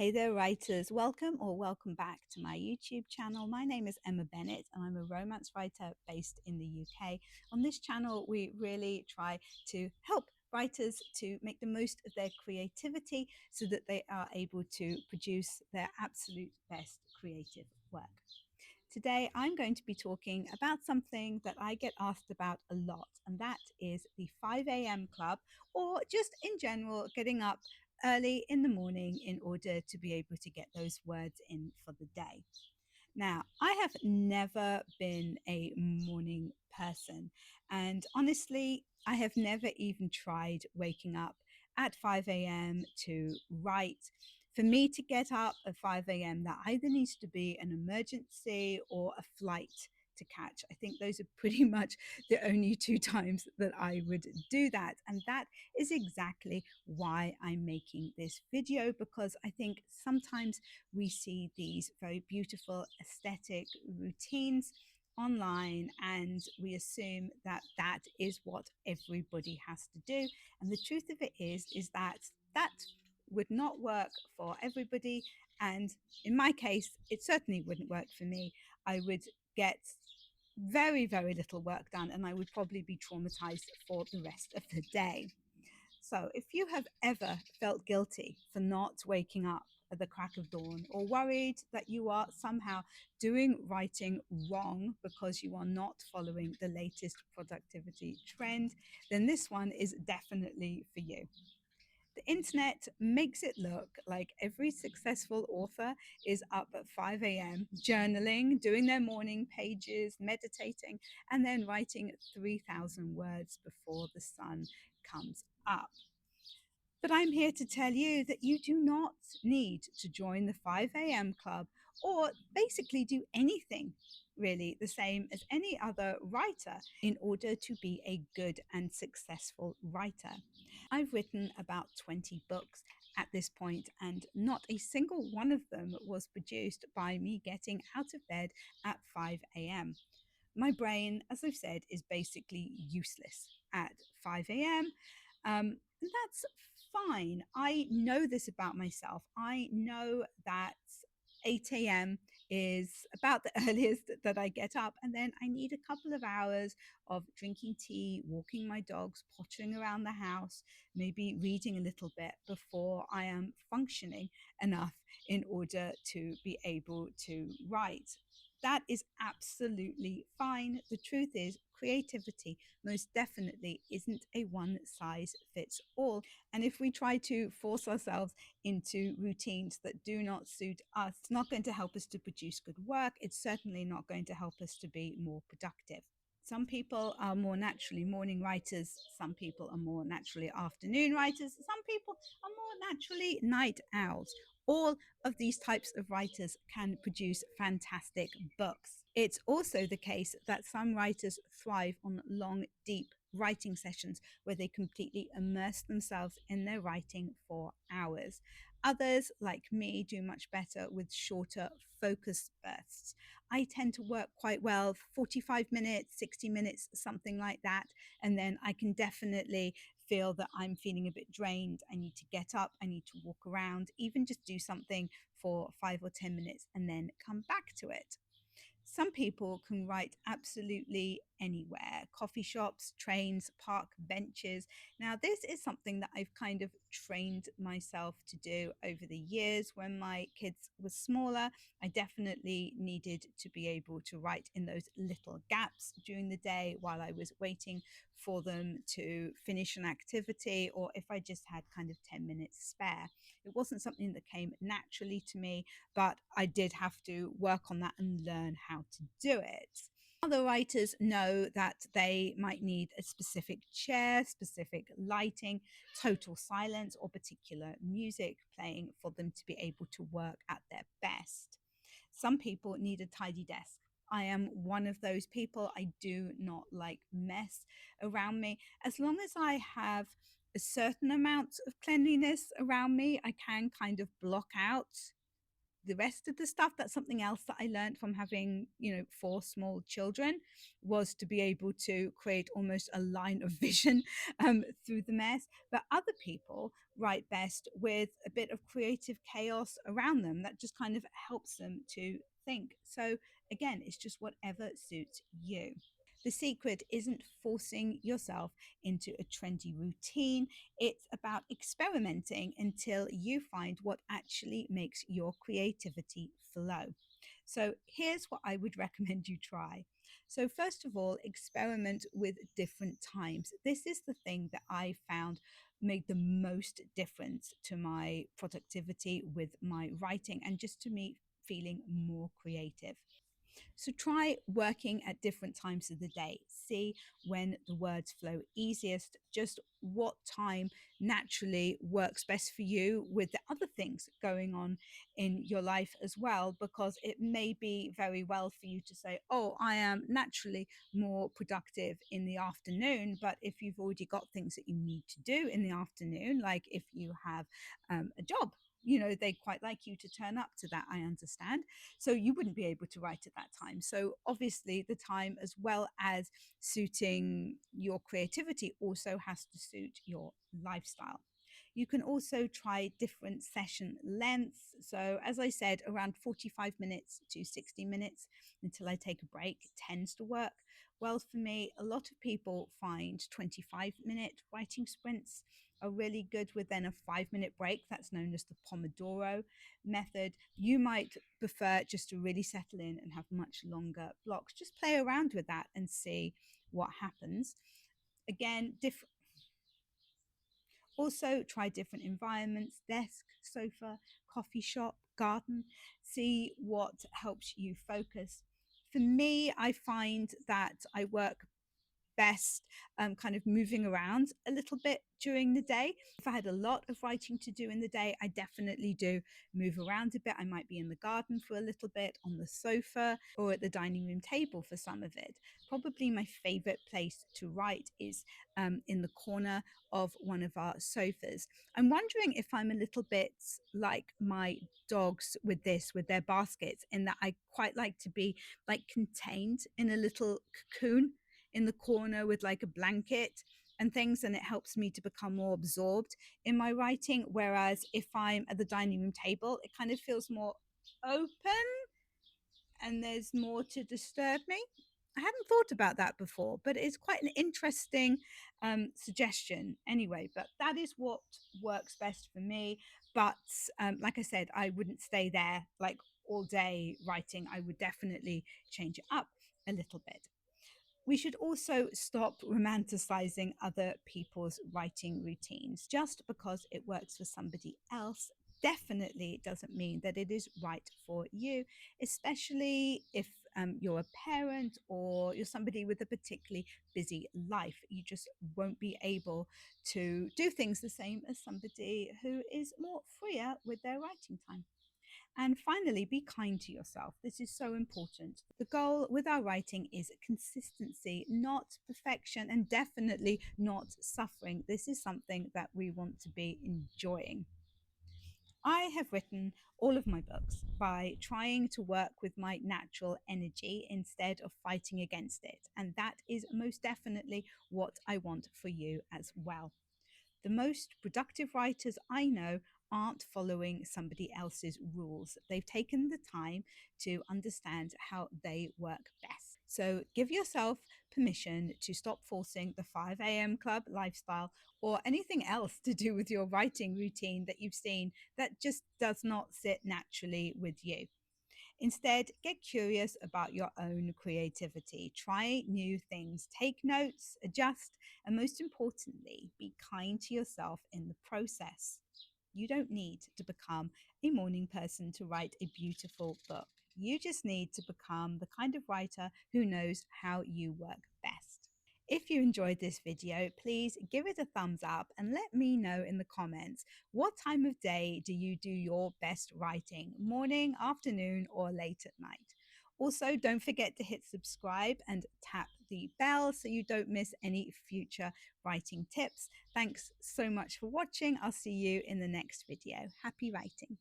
Hey there, writers. Welcome or welcome back to my YouTube channel. My name is Emma Bennet and I'm a romance writer based in the UK. On this channel, we really try to help writers to make the most of their creativity so that they are able to produce their absolute best creative work. Today, I'm going to be talking about something that I get asked about a lot, and that is the 5 a.m. club, or just in general, getting up early in the morning in order to be able to get those words in for the day. Now, I have never been a morning person, and honestly, I have never even tried waking up at 5 a.m. to write. For me to get up at 5 a.m., that either needs to be an emergency or a flight to catch. I think those are pretty much the only two times that I would do that. And that is exactly why I'm making this video, because I think sometimes we see these very beautiful aesthetic routines online and we assume that that is what everybody has to do, and the truth of it is that that would not work for everybody, and in my case it certainly wouldn't work for me. I would get very little work done and I would probably be traumatized for the rest of the day. So, if you have ever felt guilty for not waking up at the crack of dawn, or worried that you are somehow doing writing wrong because you are not following the latest productivity trend, then this one is definitely for you. The internet makes it look like every successful author is up at 5 a.m., journaling, doing their morning pages, meditating, and then writing 3,000 words before the sun comes up. But I'm here to tell you that you do not need to join the 5 a.m. club or basically do anything really the same as any other writer in order to be a good and successful writer. I've written about 20 books at this point, and not a single one of them was produced by me getting out of bed at 5 a.m. My brain, as I've said, is basically useless at 5 a.m. That's fine. I know this about myself. I know that 8 a.m. is about the earliest that I get up, and then I need a couple of hours of drinking tea, walking my dogs, pottering around the house, maybe reading a little bit before I am functioning enough in order to be able to write. That is absolutely fine. The truth is, creativity most definitely isn't a one size fits all. And if we try to force ourselves into routines that do not suit us, it's not going to help us to produce good work. It's certainly not going to help us to be more productive. Some people are more naturally morning writers. Some people are more naturally afternoon writers. Some people are more naturally night owls. All of these types of writers can produce fantastic books. It's also the case that some writers thrive on long, deep writing sessions where they completely immerse themselves in their writing for hours. Others, like me, do much better with shorter focus bursts. I tend to work quite well, 45 minutes, 60 minutes, something like that. And then I can definitely feel that I'm feeling a bit drained. I need to get up, I need to walk around, even just do something for 5 or 10 minutes and then come back to it. Some people can write absolutely anywhere: coffee shops, trains, park benches. Now, this is something that I've kind of trained myself to do over the years. When my kids were smaller, I definitely needed to be able to write in those little gaps during the day while I was waiting for them to finish an activity, or if I just had kind of 10 minutes spare. It wasn't something that came naturally to me, but I did have to work on that and learn how to do it. Other writers know that they might need a specific chair, specific lighting, total silence, or particular music playing for them to be able to work at their best. Some people need a tidy desk. I am one of those people. I do not like mess around me. As long as I have a certain amount of cleanliness around me, I can kind of block out the rest of the stuff. That's something else that I learned from having, four small children, was to be able to create almost a line of vision through the mess. But other people write best with a bit of creative chaos around them that just kind of helps them to think. So again, it's just whatever suits you. The secret isn't forcing yourself into a trendy routine. It's about experimenting until you find what actually makes your creativity flow. So, here's what I would recommend you try. So, first of all, experiment with different times. This is the thing that I found made the most difference to my productivity with my writing and just to me feeling more creative. So try working at different times of the day. See when the words flow easiest, just what time naturally works best for you with the other things going on in your life as well, because it may be very well for you to say, oh, I am naturally more productive in the afternoon. But if you've already got things that you need to do in the afternoon, like if you have a job, they quite like you to turn up to that, I understand, so you wouldn't be able to write at that time. So obviously the time, as well as suiting your creativity, also has to suit your lifestyle. You can also try different session lengths. So, as I said, around 45 minutes to 60 minutes until I take a break tends to work well for me. A lot of people find 25-minute writing sprints are really good, with then a 5-minute break. That's known as the Pomodoro method. You might prefer just to really settle in and have much longer blocks. Just play around with that and see what happens. Again, different. Also, try different environments: desk, sofa, coffee shop, garden. See what helps you focus. For me, I find that I work best kind of moving around a little bit during the day. If I had a lot of writing to do in the day, I definitely do move around a bit. I might be in the garden for a little bit, on the sofa, or at the dining room table for some of it. Probably my favorite place to write is in the corner of one of our sofas. I'm wondering if I'm a little bit like my dogs with this, with their baskets, in that I quite like to be like contained in a little cocoon in the corner with like a blanket and things, and it helps me to become more absorbed in my writing. Whereas if I'm at the dining room table, it kind of feels more open and there's more to disturb me. I hadn't thought about that before, but it's quite an interesting suggestion anyway. But that is what works best for me. But like I said, I wouldn't stay there like all day writing. I would definitely change it up a little bit. We should also stop romanticizing other people's writing routines. Just because it works for somebody else definitely doesn't mean that it is right for you, especially if you're a parent or you're somebody with a particularly busy life. You just won't be able to do things the same as somebody who is more freer with their writing time. And finally, be kind to yourself. This is so important. The goal with our writing is consistency, not perfection, and definitely not suffering. This is something that we want to be enjoying. I have written all of my books by trying to work with my natural energy instead of fighting against it. And that is most definitely what I want for you as well. The most productive writers I know aren't following somebody else's rules. They've taken the time to understand how they work best. So give yourself permission to stop forcing the 5 a.m. club lifestyle or anything else to do with your writing routine that you've seen that just does not sit naturally with you. Instead, get curious about your own creativity. Try new things, take notes, adjust, and most importantly, be kind to yourself in the process. You don't need to become a morning person to write a beautiful book. You just need to become the kind of writer who knows how you work best. If you enjoyed this video, please give it a thumbs up and let me know in the comments, what time of day do you do your best writing? Morning, afternoon, or late at night? Also, don't forget to hit subscribe and tap the bell so you don't miss any future writing tips. Thanks so much for watching. I'll see you in the next video. Happy writing.